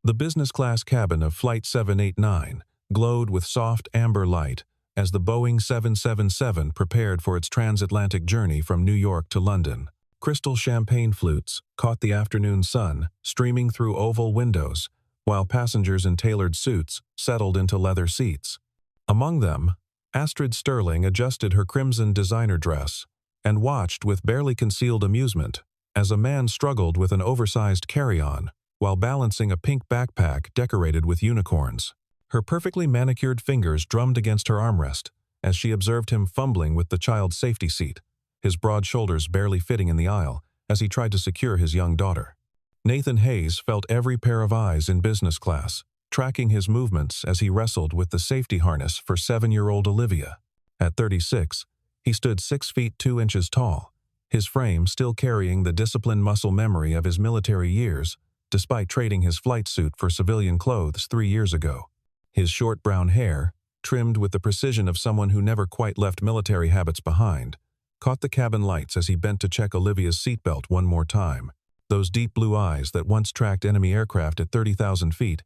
The business-class cabin of Flight 789 glowed with soft amber light as the Boeing 777 prepared for its transatlantic journey from New York to London. Crystal champagne flutes caught the afternoon sun streaming through oval windows, while passengers in tailored suits settled into leather seats. Among them, Astrid Sterling adjusted her crimson designer dress and watched with barely concealed amusement as a man struggled with an oversized carry-on while balancing a pink backpack decorated with unicorns. Her perfectly manicured fingers drummed against her armrest as she observed him fumbling with the child's safety seat, his broad shoulders barely fitting in the aisle as he tried to secure his young daughter. Nathan Hayes felt every pair of eyes in business class, tracking his movements as he wrestled with the safety harness for 7-year-old Olivia. At 36, he stood 6 feet 2 inches tall, his frame still carrying the disciplined muscle memory of his military years, despite trading his flight suit for civilian clothes 3 years ago. His short brown hair, trimmed with the precision of someone who never quite left military habits behind, caught the cabin lights as he bent to check Olivia's seatbelt one more time. Those deep blue eyes that once tracked enemy aircraft at 30,000 feet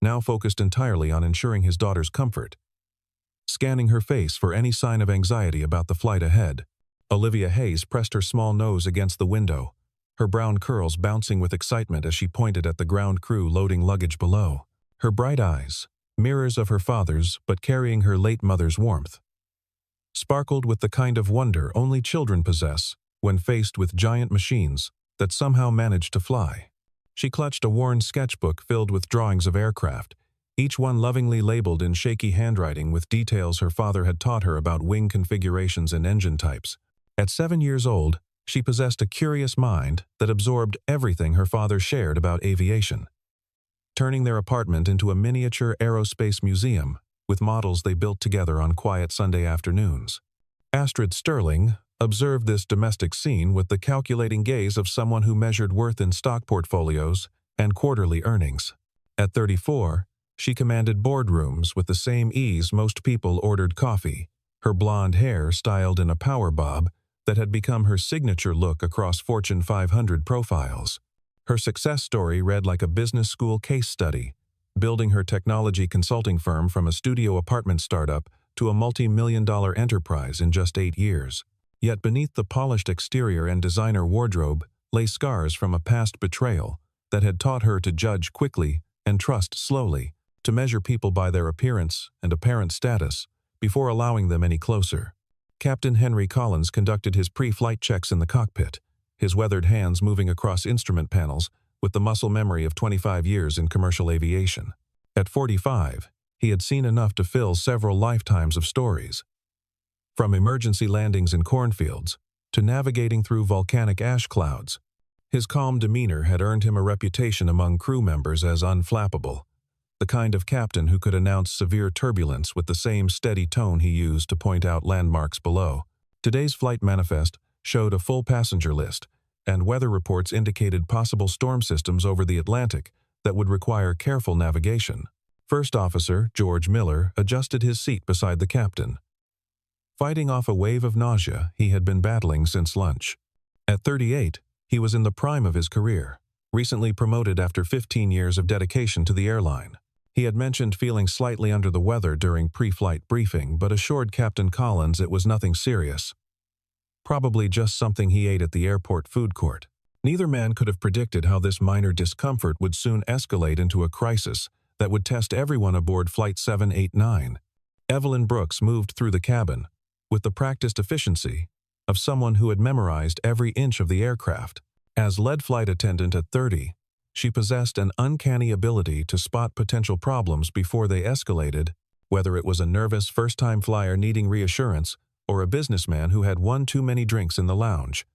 now focused entirely on ensuring his daughter's comfort, scanning her face for any sign of anxiety about the flight ahead. Olivia Hayes pressed her small nose against the window, her brown curls bouncing with excitement as she pointed at the ground crew loading luggage below. Her bright eyes, mirrors of her father's but carrying her late mother's warmth, sparkled with the kind of wonder only children possess when faced with giant machines that somehow manage to fly. She clutched a worn sketchbook filled with drawings of aircraft, each one lovingly labeled in shaky handwriting with details her father had taught her about wing configurations and engine types. At 7 years old, she possessed a curious mind that absorbed everything her father shared about aviation, turning their apartment into a miniature aerospace museum with models they built together on quiet Sunday afternoons. Astrid Sterling observed this domestic scene with the calculating gaze of someone who measured worth in stock portfolios and quarterly earnings. At 34, she commanded boardrooms with the same ease most people ordered coffee, her blonde hair styled in a power bob that had become her signature look across Fortune 500 profiles. Her success story read like a business school case study, building her technology consulting firm from a studio apartment startup to a multi-million-dollar enterprise in just 8 years. Yet beneath the polished exterior and designer wardrobe lay scars from a past betrayal that had taught her to judge quickly and trust slowly, to measure people by their appearance and apparent status before allowing them any closer. Captain Henry Collins conducted his pre-flight checks in the cockpit, his weathered hands moving across instrument panels with the muscle memory of 25 years in commercial aviation. At 45, he had seen enough to fill several lifetimes of stories. From emergency landings in cornfields to navigating through volcanic ash clouds, his calm demeanor had earned him a reputation among crew members as unflappable, the kind of captain who could announce severe turbulence with the same steady tone he used to point out landmarks below. Today's flight manifest showed a full passenger list, and weather reports indicated possible storm systems over the Atlantic that would require careful navigation. First Officer George Miller adjusted his seat beside the captain, fighting off a wave of nausea he had been battling since lunch. At 38, he was in the prime of his career, recently promoted after 15 years of dedication to the airline. He had mentioned feeling slightly under the weather during pre-flight briefing, but assured Captain Collins it was nothing serious. Probably just something he ate at the airport food court. Neither man could have predicted how this minor discomfort would soon escalate into a crisis that would test everyone aboard Flight 789. Evelyn Brooks moved through the cabin with the practiced efficiency of someone who had memorized every inch of the aircraft. As lead flight attendant at 30, she possessed an uncanny ability to spot potential problems before they escalated, whether it was a nervous first-time flyer needing reassurance or a businessman who had one too many drinks in the lounge.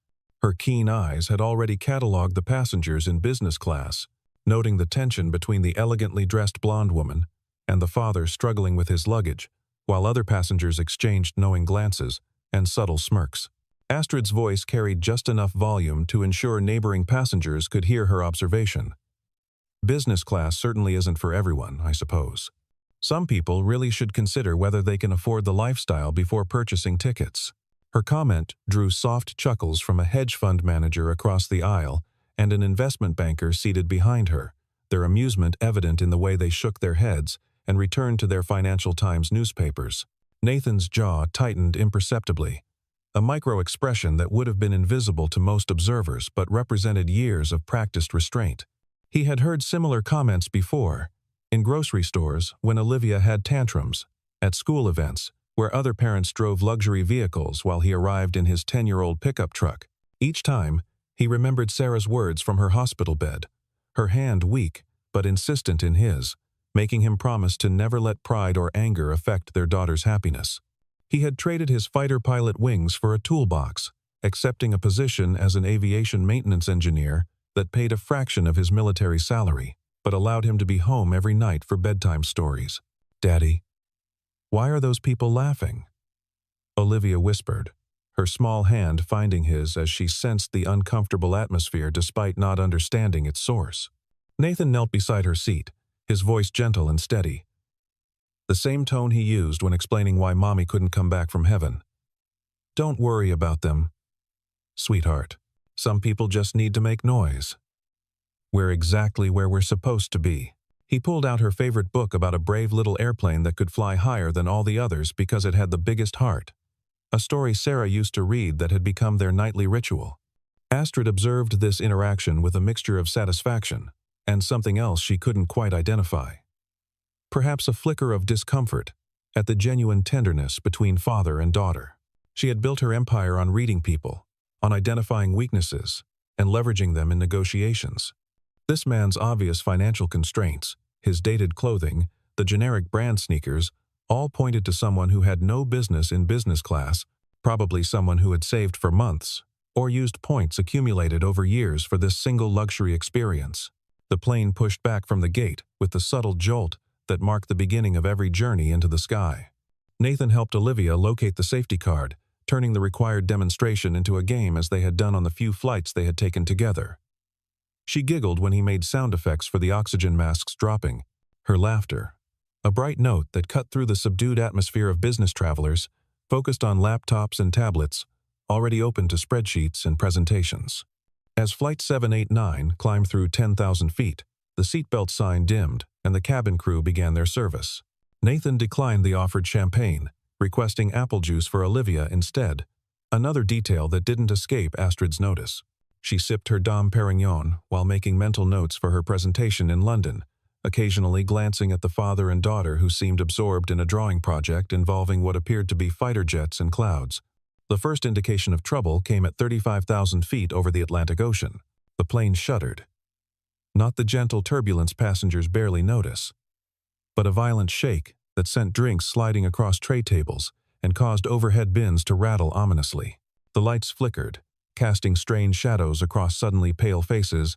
Her keen eyes had already cataloged the passengers in business class, noting the tension between the elegantly dressed blonde woman and the father struggling with his luggage, while other passengers exchanged knowing glances and subtle smirks. Astrid's voice carried just enough volume to ensure neighboring passengers could hear her observation. Business class certainly isn't for everyone, I suppose. Some people really should consider whether they can afford the lifestyle before purchasing tickets. Her comment drew soft chuckles from a hedge fund manager across the aisle and an investment banker seated behind her, their amusement evident in the way they shook their heads and returned to their Financial Times newspapers. Nathan's jaw tightened imperceptibly, a micro-expression that would have been invisible to most observers but represented years of practiced restraint. He had heard similar comments before, in grocery stores when Olivia had tantrums, at school events where other parents drove luxury vehicles while he arrived in his 10-year-old pickup truck. Each time, he remembered Sarah's words from her hospital bed, her hand weak but insistent in his, making him promise to never let pride or anger affect their daughter's happiness. He had traded his fighter pilot wings for a toolbox, accepting a position as an aviation maintenance engineer that paid a fraction of his military salary, but allowed him to be home every night for bedtime stories. "Daddy, why are those people laughing?" Olivia whispered, her small hand finding his as she sensed the uncomfortable atmosphere despite not understanding its source. Nathan knelt beside her seat, his voice gentle and steady, the same tone he used when explaining why Mommy couldn't come back from heaven. "Don't worry about them, sweetheart. Some people just need to make noise. We're exactly where we're supposed to be." He pulled out her favorite book about a brave little airplane that could fly higher than all the others because it had the biggest heart, a story Sarah used to read that had become their nightly ritual. Astrid observed this interaction with a mixture of satisfaction and something else she couldn't quite identify. Perhaps a flicker of discomfort at the genuine tenderness between father and daughter. She had built her empire on reading people, on identifying weaknesses, and leveraging them in negotiations. This man's obvious financial constraints, his dated clothing, the generic brand sneakers, all pointed to someone who had no business in business class, probably someone who had saved for months, or used points accumulated over years for this single luxury experience. The plane pushed back from the gate with the subtle jolt that marked the beginning of every journey into the sky. Nathan helped Olivia locate the safety card, turning the required demonstration into a game as they had done on the few flights they had taken together. She giggled when he made sound effects for the oxygen masks dropping, her laughter, a bright note that cut through the subdued atmosphere of business travelers, focused on laptops and tablets, already open to spreadsheets and presentations. As Flight 789 climbed through 10,000 feet, the seatbelt sign dimmed and the cabin crew began their service. Nathan declined the offered champagne, requesting apple juice for Olivia instead, another detail that didn't escape Astrid's notice. She sipped her Dom Perignon while making mental notes for her presentation in London, occasionally glancing at the father and daughter who seemed absorbed in a drawing project involving what appeared to be fighter jets and clouds. The first indication of trouble came at 35,000 feet over the Atlantic Ocean. The plane shuddered. Not the gentle turbulence passengers barely notice, but a violent shake that sent drinks sliding across tray tables and caused overhead bins to rattle ominously. The lights flickered, casting strange shadows across suddenly pale faces,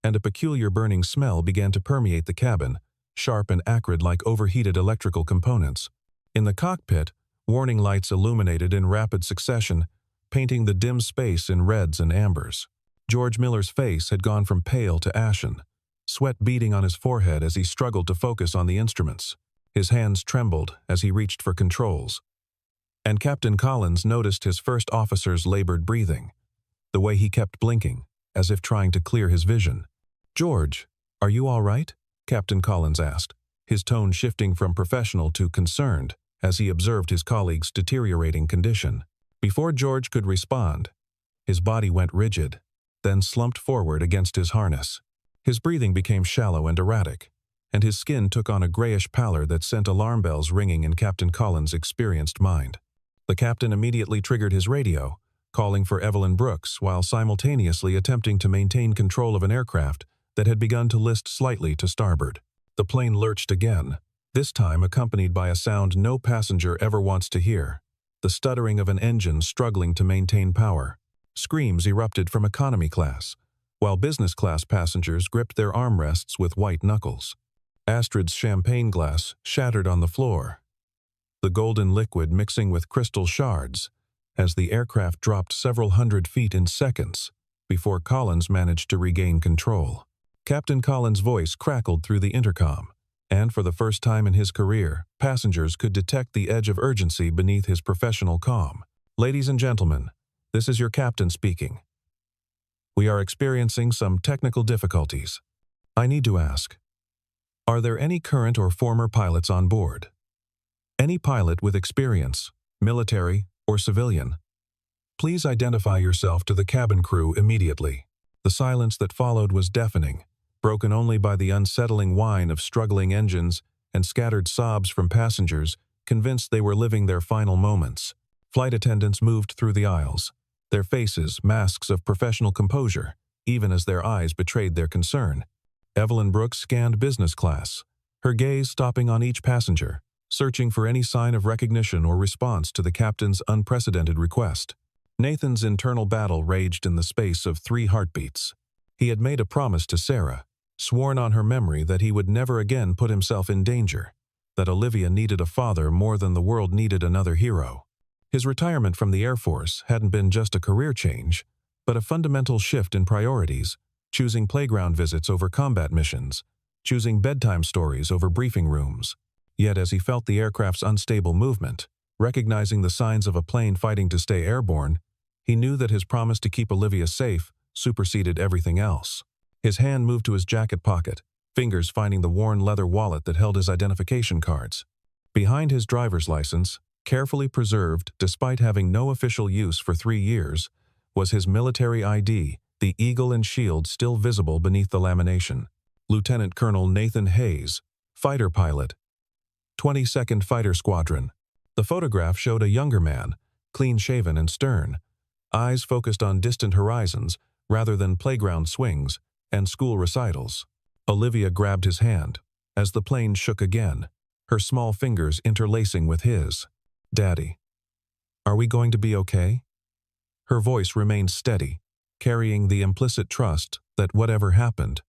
and a peculiar burning smell began to permeate the cabin, sharp and acrid like overheated electrical components. In the cockpit, warning lights illuminated in rapid succession, painting the dim space in reds and ambers. George Miller's face had gone from pale to ashen, sweat beading on his forehead as he struggled to focus on the instruments. His hands trembled as he reached for controls. And Captain Collins noticed his first officer's labored breathing, the way he kept blinking, as if trying to clear his vision. "George, are you all right?" Captain Collins asked, his tone shifting from professional to concerned as he observed his colleague's deteriorating condition. Before George could respond, his body went rigid, then slumped forward against his harness. His breathing became shallow and erratic, and his skin took on a grayish pallor that sent alarm bells ringing in Captain Collins' experienced mind. The captain immediately triggered his radio, calling for Evelyn Brooks while simultaneously attempting to maintain control of an aircraft that had begun to list slightly to starboard. The plane lurched again, this time accompanied by a sound no passenger ever wants to hear, the stuttering of an engine struggling to maintain power. Screams erupted from economy class, while business class passengers gripped their armrests with white knuckles. Astrid's champagne glass shattered on the floor, the golden liquid mixing with crystal shards, as the aircraft dropped several hundred feet in seconds before Collins managed to regain control. Captain Collins' voice crackled through the intercom, and for the first time in his career, passengers could detect the edge of urgency beneath his professional calm. "Ladies and gentlemen, this is your captain speaking. We are experiencing some technical difficulties. I need to ask, are there any current or former pilots on board? Any pilot with experience, military or civilian? Please identify yourself to the cabin crew immediately. The silence that followed was deafening, broken only by the unsettling whine of struggling engines and scattered sobs from passengers convinced they were living their final moments. Flight attendants moved through the aisles, their faces masks of professional composure, even as their eyes betrayed their concern. Evelyn Brooks scanned business class, her gaze stopping on each passenger, searching for any sign of recognition or response to the captain's unprecedented request. Nathan's internal battle raged in the space of 3 heartbeats. He had made a promise to Sarah, sworn on her memory that he would never again put himself in danger, that Olivia needed a father more than the world needed another hero. His retirement from the Air Force hadn't been just a career change, but a fundamental shift in priorities, choosing playground visits over combat missions, choosing bedtime stories over briefing rooms. Yet as he felt the aircraft's unstable movement, recognizing the signs of a plane fighting to stay airborne, he knew that his promise to keep Olivia safe superseded everything else. His hand moved to his jacket pocket, fingers finding the worn leather wallet that held his identification cards. Behind his driver's license, carefully preserved despite having no official use for 3 years, was his military ID, the eagle and shield still visible beneath the lamination. Lieutenant Colonel Nathan Hayes, fighter pilot, 22nd Fighter Squadron. The photograph showed a younger man, clean-shaven and stern, eyes focused on distant horizons rather than playground swings and school recitals. Olivia grabbed his hand as the plane shook again, her small fingers interlacing with his. "Daddy, are we going to be okay?" Her voice remained steady, carrying the implicit trust that whatever happened,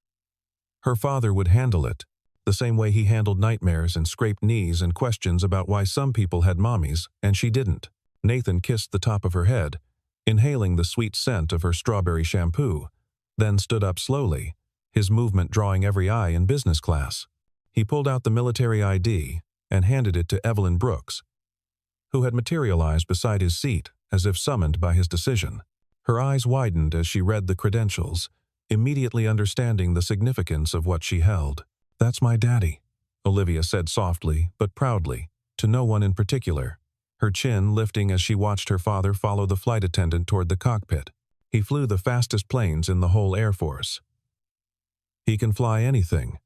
her father would handle it, the same way he handled nightmares and scraped knees and questions about why some people had mommies and she didn't. Nathan kissed the top of her head, inhaling the sweet scent of her strawberry shampoo, then stood up slowly, his movement drawing every eye in business class. He pulled out the military ID and handed it to Evelyn Brooks, who had materialized beside his seat as if summoned by his decision. Her eyes widened as she read the credentials, immediately understanding the significance of what she held. "That's my daddy," Olivia said softly but proudly, to no one in particular, her chin lifting as she watched her father follow the flight attendant toward the cockpit. He flew the fastest planes in the whole Air Force. He can fly anything.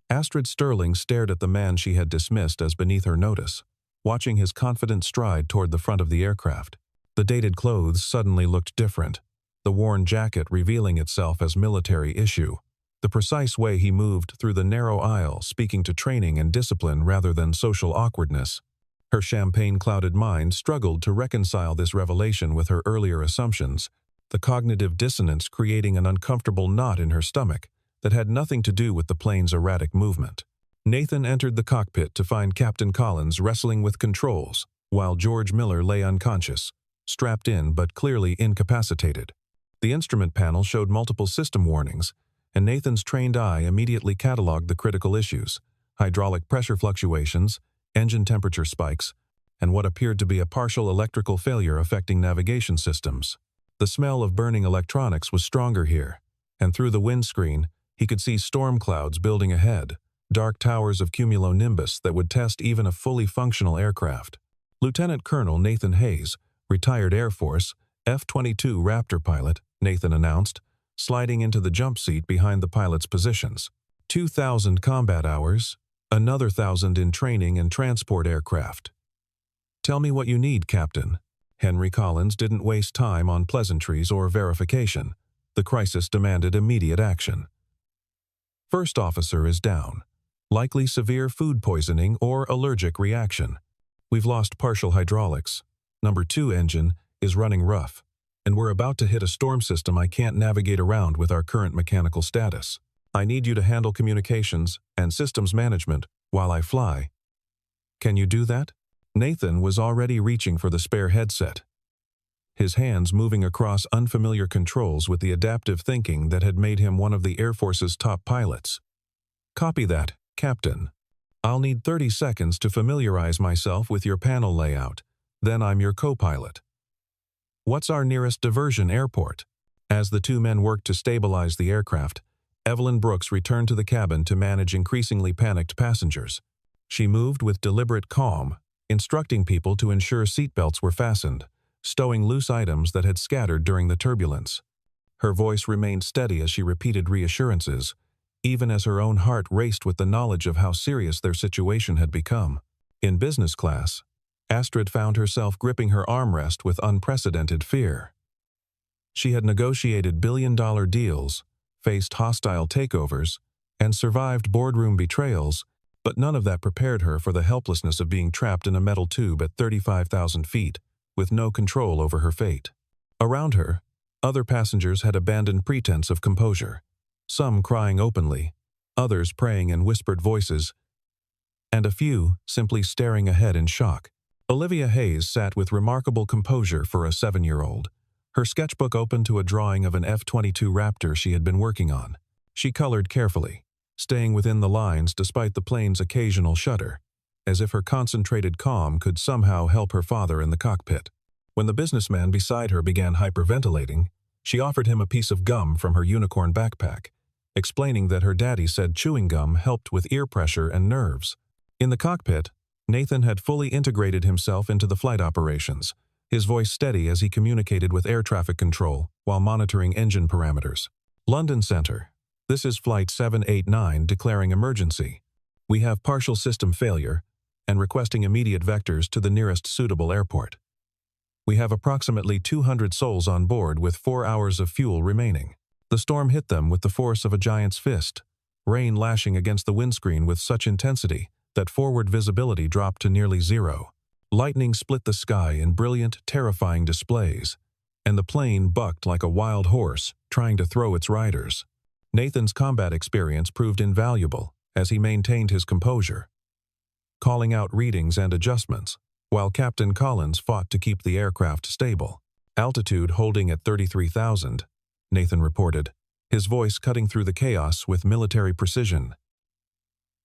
Astrid Sterling stared at the man she had dismissed as beneath her notice, watching his confident stride toward the front of the aircraft. The dated clothes suddenly looked different, the worn jacket revealing itself as military issue. The precise way he moved through the narrow aisle speaking to training and discipline rather than social awkwardness. Her champagne-clouded mind struggled to reconcile this revelation with her earlier assumptions, the cognitive dissonance creating an uncomfortable knot in her stomach that had nothing to do with the plane's erratic movement. Nathan entered the cockpit to find Captain Collins wrestling with controls, while George Miller lay unconscious, strapped in but clearly incapacitated. The instrument panel showed multiple system warnings, and Nathan's trained eye immediately cataloged the critical issues: hydraulic pressure fluctuations, engine temperature spikes, and what appeared to be a partial electrical failure affecting navigation systems. The smell of burning electronics was stronger here, and through the windscreen, he could see storm clouds building ahead, dark towers of cumulonimbus that would test even a fully functional aircraft. Lieutenant Colonel Nathan Hayes, retired Air Force, F-22 Raptor pilot, Nathan announced, sliding into the jump seat behind the pilot's positions. 2,000 combat hours, another 1,000 in training and transport aircraft. "Tell me what you need, Captain." Henry Collins didn't waste time on pleasantries or verification. The crisis demanded immediate action. "First officer is down. Likely severe food poisoning or allergic reaction. We've lost partial hydraulics. Number 2 engine is running rough, and we're about to hit a storm system I can't navigate around with our current mechanical status. I need you to handle communications and systems management while I fly. Can you do that?" Nathan was already reaching for the spare headset, his hands moving across unfamiliar controls with the adaptive thinking that had made him one of the Air Force's top pilots. "Copy that, Captain. I'll need 30 seconds to familiarize myself with your panel layout. Then I'm your co-pilot. What's our nearest diversion airport?" As the 2 men worked to stabilize the aircraft, Evelyn Brooks returned to the cabin to manage increasingly panicked passengers. She moved with deliberate calm, instructing people to ensure seatbelts were fastened, stowing loose items that had scattered during the turbulence. Her voice remained steady as she repeated reassurances, even as her own heart raced with the knowledge of how serious their situation had become. In business class, Astrid found herself gripping her armrest with unprecedented fear. She had negotiated billion-dollar deals, faced hostile takeovers, and survived boardroom betrayals, but none of that prepared her for the helplessness of being trapped in a metal tube at 35,000 feet, with no control over her fate. Around her, other passengers had abandoned pretense of composure, some crying openly, others praying in whispered voices, and a few simply staring ahead in shock. Olivia Hayes sat with remarkable composure for a 7-year-old, her sketchbook open to a drawing of an F-22 Raptor she had been working on. She colored carefully, staying within the lines despite the plane's occasional shudder, as if her concentrated calm could somehow help her father in the cockpit. When the businessman beside her began hyperventilating, she offered him a piece of gum from her unicorn backpack, explaining that her daddy said chewing gum helped with ear pressure and nerves. In the cockpit, Nathan had fully integrated himself into the flight operations, his voice steady as he communicated with air traffic control while monitoring engine parameters. London Center. This is Flight 789 declaring emergency. We have partial system failure and requesting immediate vectors to the nearest suitable airport. We have approximately 200 souls on board with 4 hours of fuel remaining. The storm hit them with the force of a giant's fist, rain lashing against the windscreen with such intensity that forward visibility dropped to nearly zero. Lightning split the sky in brilliant, terrifying displays, and the plane bucked like a wild horse, trying to throw its riders. Nathan's combat experience proved invaluable as he maintained his composure, calling out readings and adjustments, while Captain Collins fought to keep the aircraft stable. Altitude holding at 33,000, Nathan reported, his voice cutting through the chaos with military precision.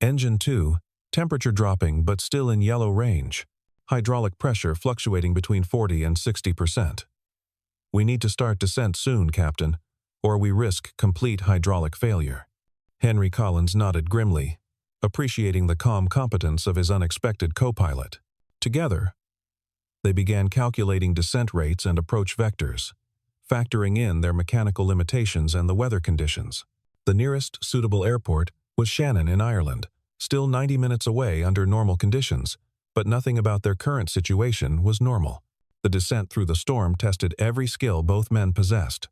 Engine 2, temperature dropping but still in yellow range, hydraulic pressure fluctuating between 40 and 60%. We need to start descent soon, Captain, or we risk complete hydraulic failure. Henry Collins nodded grimly, appreciating the calm competence of his unexpected co-pilot. Together, they began calculating descent rates and approach vectors, factoring in their mechanical limitations and the weather conditions. The nearest suitable airport was Shannon in Ireland, still 90 minutes away under normal conditions, but nothing about their current situation was normal. The descent through the storm tested every skill both men possessed.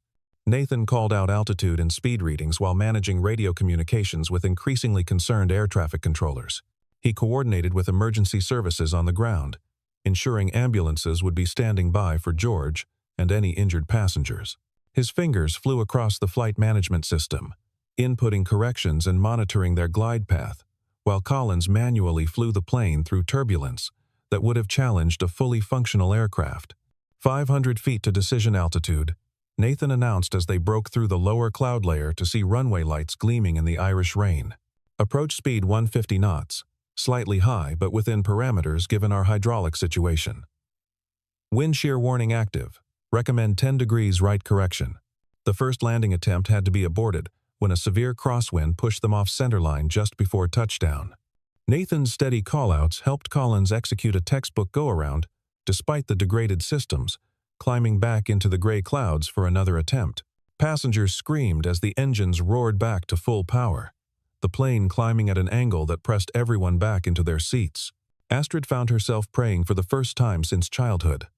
Nathan called out altitude and speed readings while managing radio communications with increasingly concerned air traffic controllers. He coordinated with emergency services on the ground, ensuring ambulances would be standing by for George and any injured passengers. His fingers flew across the flight management system, inputting corrections and monitoring their glide path, while Collins manually flew the plane through turbulence that would have challenged a fully functional aircraft. 500 feet to decision altitude, Nathan announced as they broke through the lower cloud layer to see runway lights gleaming in the Irish rain. Approach speed 150 knots, slightly high but within parameters given our hydraulic situation. Wind shear warning active. Recommend 10 degrees right correction. The first landing attempt had to be aborted when a severe crosswind pushed them off centerline just before touchdown. Nathan's steady callouts helped Collins execute a textbook go-around, despite the degraded systems, climbing back into the gray clouds for another attempt. Passengers screamed as the engines roared back to full power, the plane climbing at an angle that pressed everyone back into their seats. Astrid found herself praying for the first time since childhood,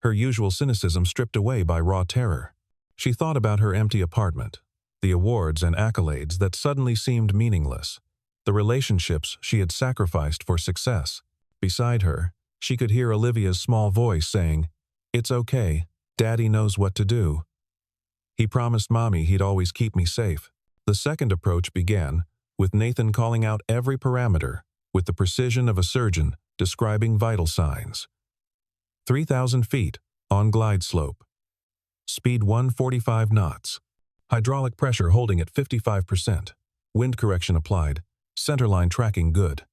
her usual cynicism stripped away by raw terror. She thought about her empty apartment, the awards and accolades that suddenly seemed meaningless, the relationships she had sacrificed for success. Beside her, she could hear Olivia's small voice saying, "It's okay, Daddy knows what to do. He promised Mommy he'd always keep me safe." The second approach began, with Nathan calling out every parameter, with the precision of a surgeon describing vital signs. 3,000 feet, on glide slope. Speed 145 knots. Hydraulic pressure holding at 55%. Wind correction applied. Centerline tracking good.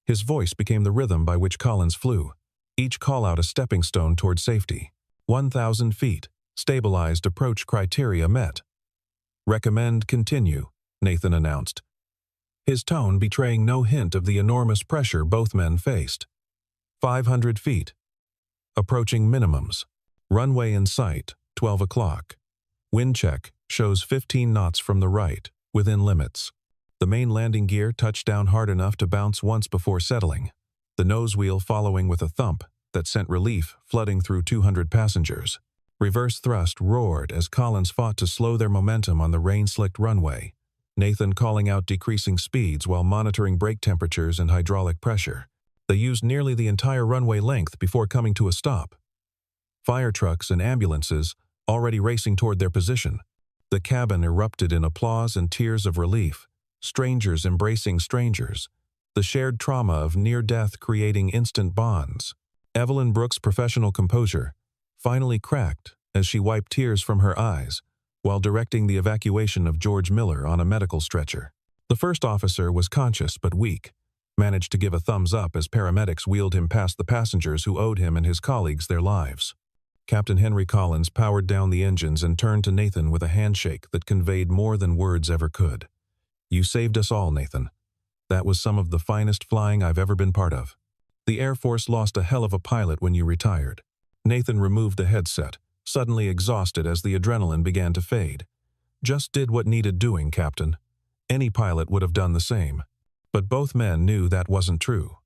His voice became the rhythm by which Collins flew, each call out a stepping stone toward safety. 1,000 feet. Stabilized approach criteria met. "Recommend continue," Nathan announced, his tone betraying no hint of the enormous pressure both men faced. 500 feet. Approaching minimums. Runway in sight, 12 o'clock. Wind check shows 15 knots from the right, within limits. The main landing gear touched down hard enough to bounce once before settling, the nose wheel following with a thump that sent relief flooding through 200 passengers. Reverse thrust roared as Collins fought to slow their momentum on the rain-slicked runway, Nathan calling out decreasing speeds while monitoring brake temperatures and hydraulic pressure. They used nearly the entire runway length before coming to a stop. Fire trucks and ambulances already racing toward their position. The cabin erupted in applause and tears of relief, strangers embracing strangers, the shared trauma of near-death creating instant bonds. Evelyn Brooks' professional composure finally cracked as she wiped tears from her eyes while directing the evacuation of George Miller on a medical stretcher. The first officer was conscious but weak, managed to give a thumbs up as paramedics wheeled him past the passengers who owed him and his colleagues their lives. Captain Henry Collins powered down the engines and turned to Nathan with a handshake that conveyed more than words ever could. "You saved us all, Nathan. That was some of the finest flying I've ever been part of. The Air Force lost a hell of a pilot when you retired." Nathan removed the headset, suddenly exhausted as the adrenaline began to fade. "Just did what needed doing, Captain. Any pilot would have done the same." But both men knew that wasn't true.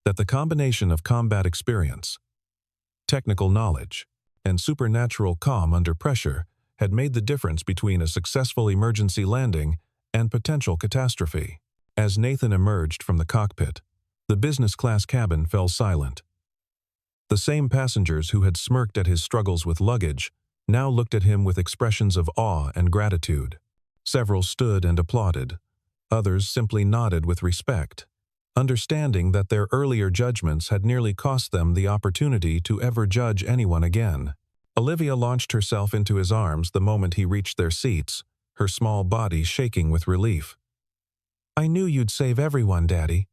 That the combination of combat experience, technical knowledge, and supernatural calm under pressure had made the difference between a successful emergency landing and potential catastrophe. As Nathan emerged from the cockpit, the business class cabin fell silent. The same passengers who had smirked at his struggles with luggage now looked at him with expressions of awe and gratitude. Several stood and applauded. Others simply nodded with respect, understanding that their earlier judgments had nearly cost them the opportunity to ever judge anyone again. Olivia launched herself into his arms the moment he reached their seats, her small body shaking with relief. "I knew you'd save everyone, Daddy.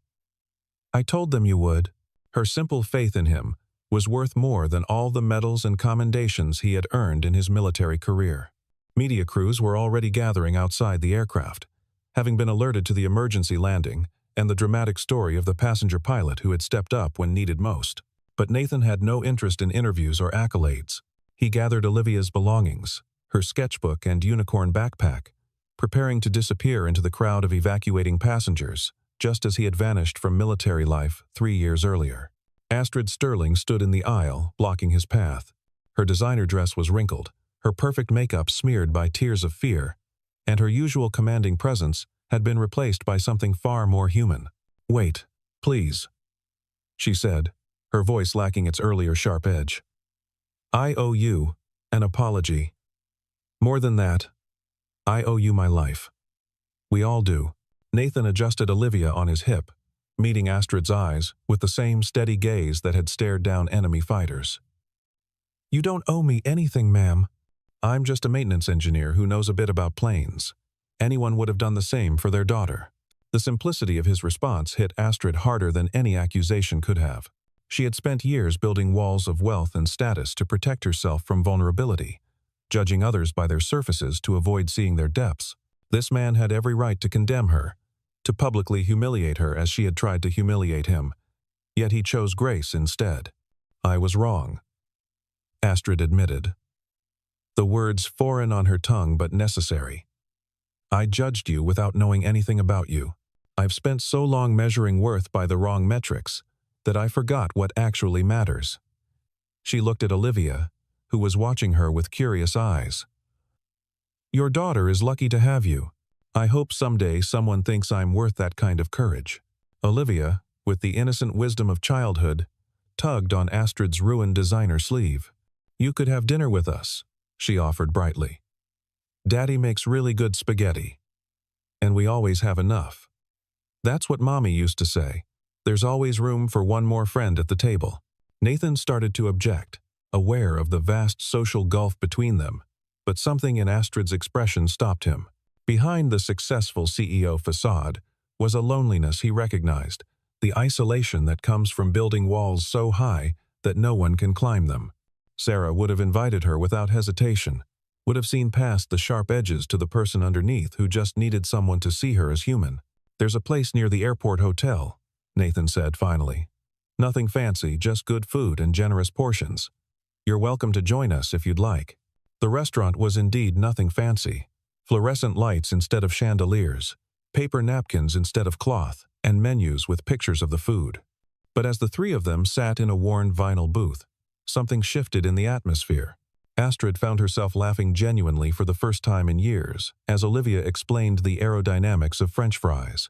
I told them you would." Her simple faith in him was worth more than all the medals and commendations he had earned in his military career. Media crews were already gathering outside the aircraft, having been alerted to the emergency landing and the dramatic story of the passenger pilot who had stepped up when needed most. But Nathan had no interest in interviews or accolades. He gathered Olivia's belongings, her sketchbook and unicorn backpack, preparing to disappear into the crowd of evacuating passengers, just as he had vanished from military life 3 years earlier. Astrid Sterling stood in the aisle, blocking his path. Her designer dress was wrinkled, her perfect makeup smeared by tears of fear, and her usual commanding presence had been replaced by something far more human. "Wait, please," she said, her voice lacking its earlier sharp edge. "I owe you an apology. More than that, I owe you my life. We all do." Nathan adjusted Olivia on his hip, meeting Astrid's eyes with the same steady gaze that had stared down enemy fighters. "You don't owe me anything, ma'am. I'm just a maintenance engineer who knows a bit about planes. Anyone would have done the same for their daughter." The simplicity of his response hit Astrid harder than any accusation could have. She had spent years building walls of wealth and status to protect herself from vulnerability, judging others by their surfaces to avoid seeing their depths. This man had every right to condemn her, to publicly humiliate her as she had tried to humiliate him. Yet he chose grace instead. "I was wrong," Astrid admitted, the words foreign on her tongue but necessary. "I judged you without knowing anything about you. I've spent so long measuring worth by the wrong metrics that I forgot what actually matters." She looked at Olivia, who was watching her with curious eyes. "Your daughter is lucky to have you. I hope someday someone thinks I'm worth that kind of courage." Olivia, with the innocent wisdom of childhood, tugged on Astrid's ruined designer sleeve. "You could have dinner with us," she offered brightly. "Daddy makes really good spaghetti. And we always have enough. That's what Mommy used to say. There's always room for one more friend at the table." Nathan started to object, aware of the vast social gulf between them, but something in Astrid's expression stopped him. Behind the successful CEO facade was a loneliness he recognized, the isolation that comes from building walls so high that no one can climb them. Sarah would have invited her without hesitation, would have seen past the sharp edges to the person underneath who just needed someone to see her as human. "There's a place near the airport hotel," Nathan said finally. "Nothing fancy, just good food and generous portions. You're welcome to join us if you'd like." The restaurant was indeed nothing fancy. Fluorescent lights instead of chandeliers, paper napkins instead of cloth, and menus with pictures of the food. But as the three of them sat in a worn vinyl booth, something shifted in the atmosphere. Astrid found herself laughing genuinely for the first time in years as Olivia explained the aerodynamics of French fries,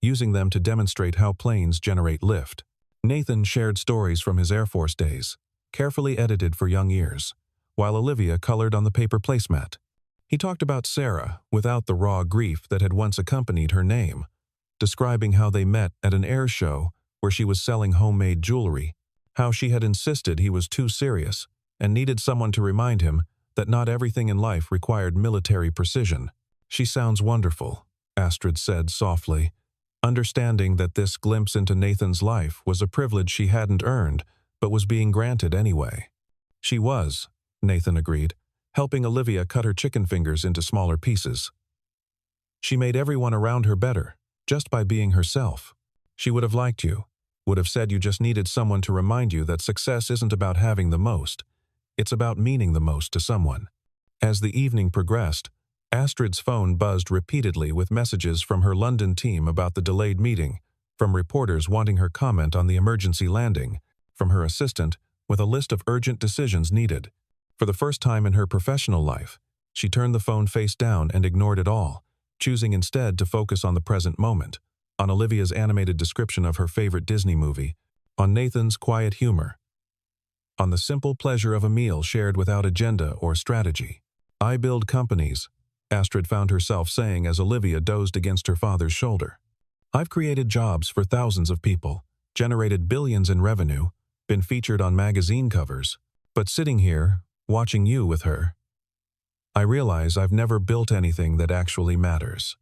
using them to demonstrate how planes generate lift. Nathan shared stories from his Air Force days, carefully edited for young ears, while Olivia colored on the paper placemat. He talked about Sarah without the raw grief that had once accompanied her name, describing how they met at an air show where she was selling homemade jewelry, how she had insisted he was too serious and needed someone to remind him that not everything in life required military precision. "She sounds wonderful," Astrid said softly, understanding that this glimpse into Nathan's life was a privilege she hadn't earned but was being granted anyway. "She was," Nathan agreed, helping Olivia cut her chicken fingers into smaller pieces. "She made everyone around her better, just by being herself. She would have liked you, would have said you just needed someone to remind you that success isn't about having the most. It's about meaning the most to someone." As the evening progressed, Astrid's phone buzzed repeatedly with messages from her London team about the delayed meeting, from reporters wanting her comment on the emergency landing, from her assistant with a list of urgent decisions needed. For the first time in her professional life, she turned the phone face down and ignored it all, choosing instead to focus on the present moment, on Olivia's animated description of her favorite Disney movie, on Nathan's quiet humor, on the simple pleasure of a meal shared without agenda or strategy. "I build companies," Astrid found herself saying as Olivia dozed against her father's shoulder. "I've created jobs for thousands of people, generated billions in revenue, been featured on magazine covers, but sitting here, watching you with her, I realize I've never built anything that actually matters.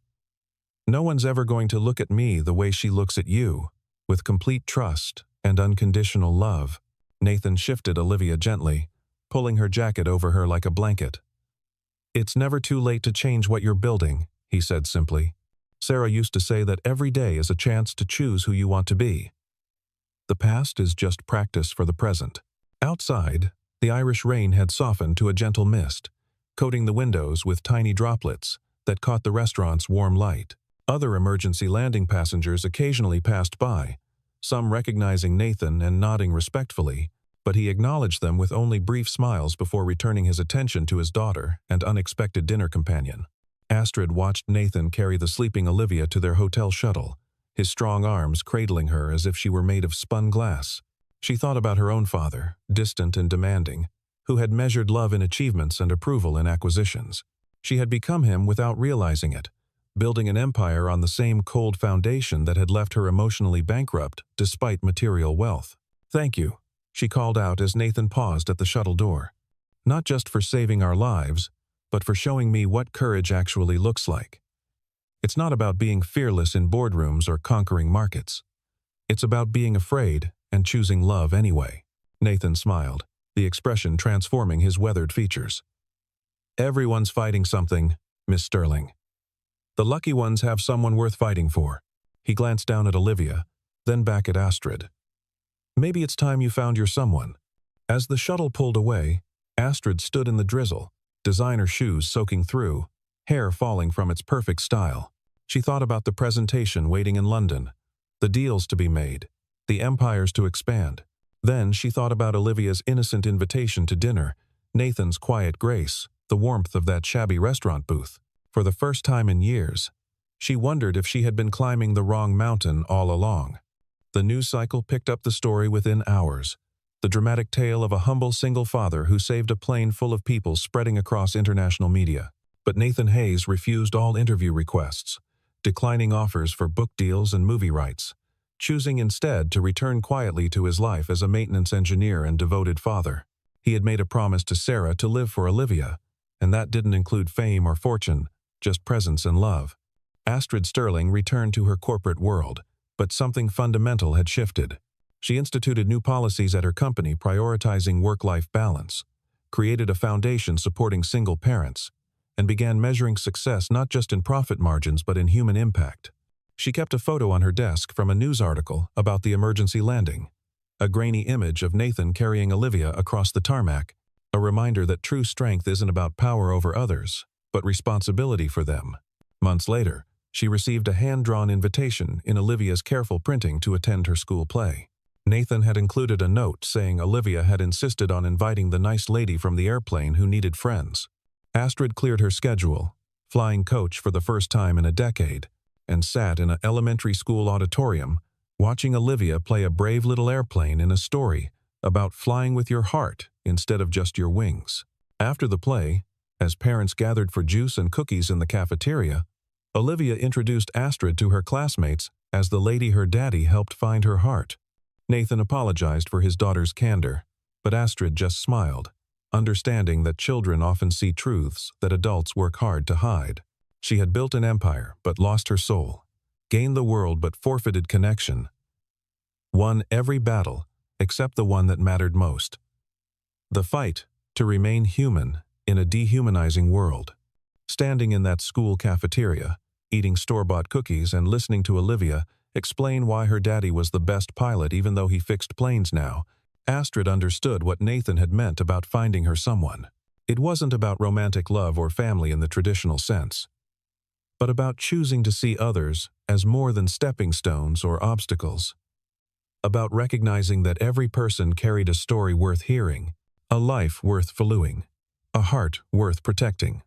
No one's ever going to look at me the way she looks at you, with complete trust and unconditional love." Nathan shifted Olivia gently, pulling her jacket over her like a blanket. "It's never too late to change what you're building," he said simply. "Sarah used to say that every day is a chance to choose who you want to be. The past is just practice for the present." Outside, the Irish rain had softened to a gentle mist, coating the windows with tiny droplets that caught the restaurant's warm light. Other emergency landing passengers occasionally passed by, some recognizing Nathan and nodding respectfully, but he acknowledged them with only brief smiles before returning his attention to his daughter and unexpected dinner companion. Astrid watched Nathan carry the sleeping Olivia to their hotel shuttle, his strong arms cradling her as if she were made of spun glass. She thought about her own father, distant and demanding, who had measured love in achievements and approval in acquisitions. She had become him without realizing it, building an empire on the same cold foundation that had left her emotionally bankrupt despite material wealth. "Thank you," she called out as Nathan paused at the shuttle door. "Not just for saving our lives, but for showing me what courage actually looks like. It's not about being fearless in boardrooms or conquering markets. It's about being afraid and choosing love anyway." Nathan smiled, the expression transforming his weathered features. "Everyone's fighting something, Miss Sterling. The lucky ones have someone worth fighting for." He glanced down at Olivia, then back at Astrid. "Maybe it's time you found your someone." As the shuttle pulled away, Astrid stood in the drizzle, designer shoes soaking through, hair falling from its perfect style. She thought about the presentation waiting in London, the deals to be made, the empires to expand. Then she thought about Olivia's innocent invitation to dinner, Nathan's quiet grace, the warmth of that shabby restaurant booth. For the first time in years, she wondered if she had been climbing the wrong mountain all along. The news cycle picked up the story within hours, the dramatic tale of a humble single father who saved a plane full of people spreading across international media. But Nathan Hayes refused all interview requests, declining offers for book deals and movie rights, choosing instead to return quietly to his life as a maintenance engineer and devoted father. He had made a promise to Sarah to live for Olivia, and that didn't include fame or fortune, just presence and love. Astrid Sterling returned to her corporate world, but something fundamental had shifted. She instituted new policies at her company prioritizing work-life balance, created a foundation supporting single parents, and began measuring success not just in profit margins but in human impact. She kept a photo on her desk from a news article about the emergency landing, a grainy image of Nathan carrying Olivia across the tarmac, a reminder that true strength isn't about power over others, but responsibility for them. Months later, she received a hand-drawn invitation in Olivia's careful printing to attend her school play. Nathan had included a note saying Olivia had insisted on inviting the nice lady from the airplane who needed friends. Astrid cleared her schedule, flying coach for the first time in a decade, and sat in an elementary school auditorium, watching Olivia play a brave little airplane in a story about flying with your heart instead of just your wings. After the play, as parents gathered for juice and cookies in the cafeteria, Olivia introduced Astrid to her classmates as the lady her daddy helped find her heart. Nathan apologized for his daughter's candor, but Astrid just smiled, understanding that children often see truths that adults work hard to hide. She had built an empire but lost her soul, gained the world but forfeited connection, won every battle except the one that mattered most. The fight to remain human in a dehumanizing world. Standing in that school cafeteria, eating store-bought cookies and listening to Olivia explain why her daddy was the best pilot even though he fixed planes now, Astrid understood what Nathan had meant about finding her someone. It wasn't about romantic love or family in the traditional sense, but about choosing to see others as more than stepping stones or obstacles. About recognizing that every person carried a story worth hearing, a life worth following, a heart worth protecting.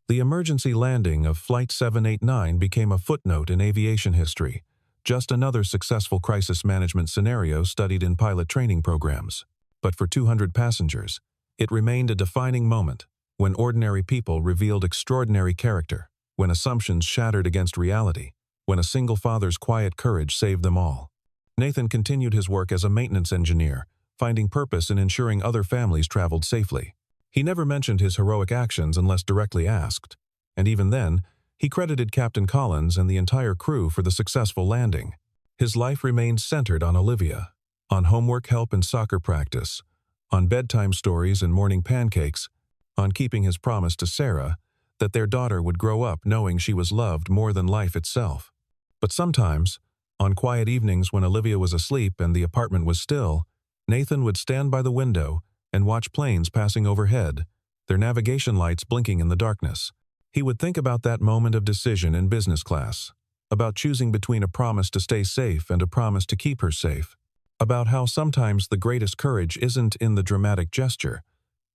The emergency landing of Flight 789 became a footnote in aviation history, just another successful crisis management scenario studied in pilot training programs. But for 200 passengers, it remained a defining moment when ordinary people revealed extraordinary character, when assumptions shattered against reality, when a single father's quiet courage saved them all. Nathan continued his work as a maintenance engineer, finding purpose in ensuring other families traveled safely. He never mentioned his heroic actions unless directly asked, and even then, he credited Captain Collins and the entire crew for the successful landing. His life remained centered on Olivia, on homework help and soccer practice, on bedtime stories and morning pancakes, on keeping his promise to Sarah that their daughter would grow up knowing she was loved more than life itself. But sometimes, on quiet evenings when Olivia was asleep and the apartment was still, Nathan would stand by the window and watch planes passing overhead, their navigation lights blinking in the darkness. He would think about that moment of decision in business class, about choosing between a promise to stay safe and a promise to keep her safe, about how sometimes the greatest courage isn't in the dramatic gesture,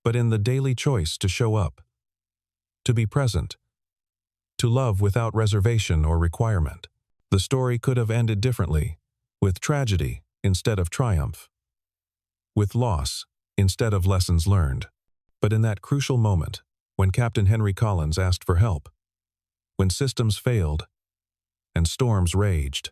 but in the daily choice to show up, to be present, to love without reservation or requirement. The story could have ended differently, with tragedy instead of triumph, with loss instead of lessons learned. But in that crucial moment, when Captain Henry Collins asked for help, when systems failed and storms raged,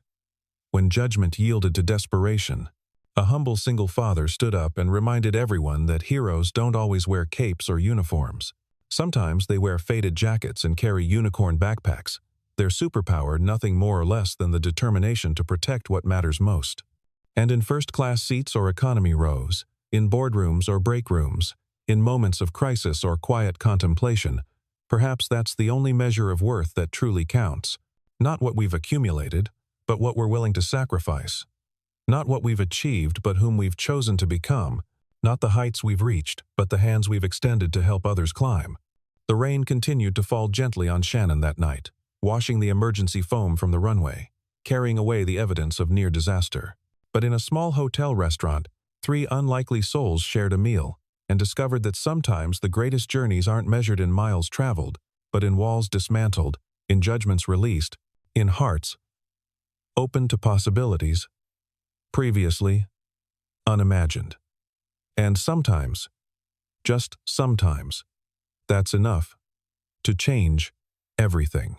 when judgment yielded to desperation, a humble single father stood up and reminded everyone that heroes don't always wear capes or uniforms. Sometimes they wear faded jackets and carry unicorn backpacks, their superpower nothing more or less than the determination to protect what matters most. And in first-class seats or economy rows, in boardrooms or break rooms, in moments of crisis or quiet contemplation, perhaps that's the only measure of worth that truly counts. Not what we've accumulated, but what we're willing to sacrifice. Not what we've achieved, but whom we've chosen to become. Not the heights we've reached, but the hands we've extended to help others climb. The rain continued to fall gently on Shannon that night, washing the emergency foam from the runway, carrying away the evidence of near disaster. But in a small hotel restaurant, 3 unlikely souls shared a meal and discovered that sometimes the greatest journeys aren't measured in miles traveled, but in walls dismantled, in judgments released, in hearts open to possibilities previously unimagined. And sometimes, just sometimes, that's enough to change everything.